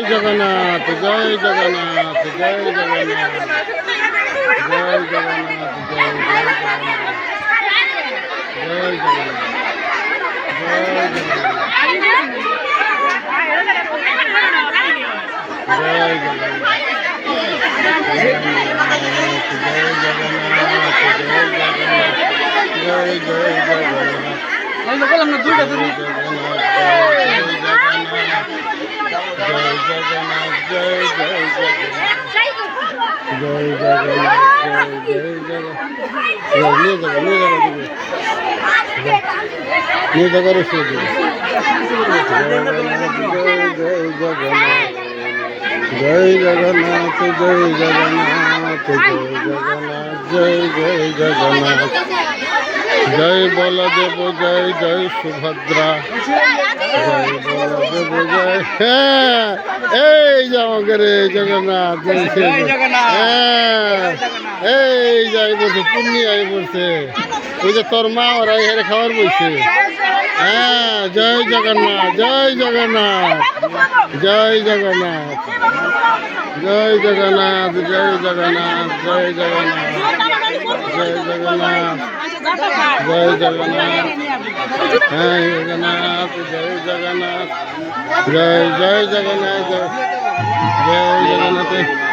জগন্নাথ জয় জগন্নাথ জয় জগন্নাথ জয় জগন্নাথ জয় জয় জগন্নাথ জয় জগন্নাথ জয় জগন্নাথ জয় জয় জগন্নাথ জয় বলদেব জয় জয় সুভদ্রা জয় বলদেব জয় হ্যাঁ এই যাওয়াকে রে জগন্নাথ হ্যাঁ এই যাই বলছে পূর্ণিয়াই বলছে ওই যে তোর মা ওরা হেরে খাবার বলছে হ্যাঁ জয় জগন্নাথ জয় জগন্নাথ জয় জগন্নাথ জয় জগন্নাথ জয় জগন্নাথ জয় জগন্নাথ জয় জগন্নাথ জয় জগন্নাথ হ্যাঁ জগন্নাথ জয় জগন্নাথ জয় জয় জগন্নাথ জয় জগন্নাথ জয় জগন্নাথ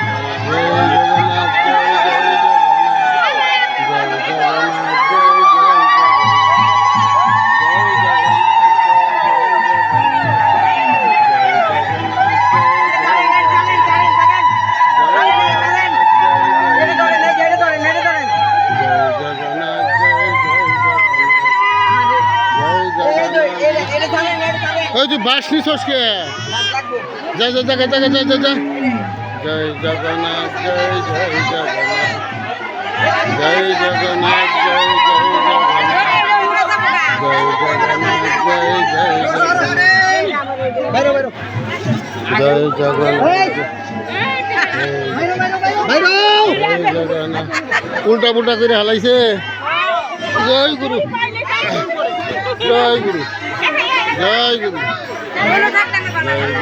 ওই তুই বাস নিছস কে যা যা যা যা যা যা যা জয় জগন্নাথ জয় জয় জগন্নাথ জয় জগন্নাথ জয় জয় জগন্নাথ জয় জয় জগন্নাথ উল্টা পুল্টা করে হালাইছে জয় গুরু জয় গুরু জয় গুরু জয় গুরু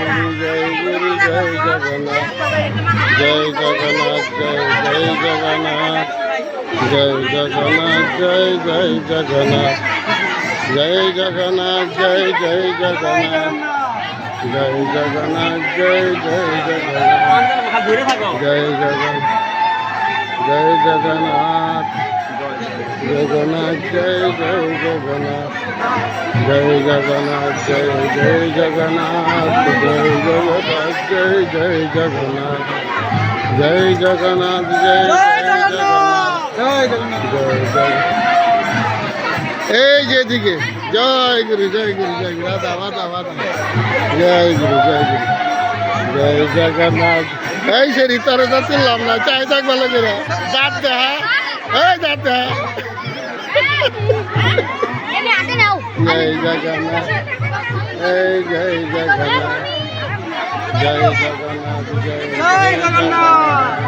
জয় গুরু জয় জগন্নাথ জয় জগন্নাথ জয় জয় জগন্নাথ জয় জগন্নাথ জয় জয় জগন্নাথ জয় জগন্নাথ জয় জয় জগন্নাথ জয় জগন্নাথ জয় জয় জগন্নাথ জয় জগন্নাথ জয় জগন্নাথ জগন্নাথ জয় জয় জগন্নাথ জয় জগন্নাথ জয় জয় জগন্নাথ জয় জগন্নাথ জয় জয় জগন্নাথ জয় জগন্নাথ জয় জয় জগন্নাথ জয় জয় এই যেদিকে জয় গুরু জয় গুরু জয় গুরু রাধা রাধা রাধা জয় গুরু জয় গুরু জয় জগন্নাথ এই সে রিতারে যাচ্ছিলাম না চাই থাক ভালো করে যাতে হ্যাঁ এই যাতে হ্যাঁ জয় জগন্নাথ এই জয় জগন্নাথ জয় জগন্নাথ জয় জগন্নাথ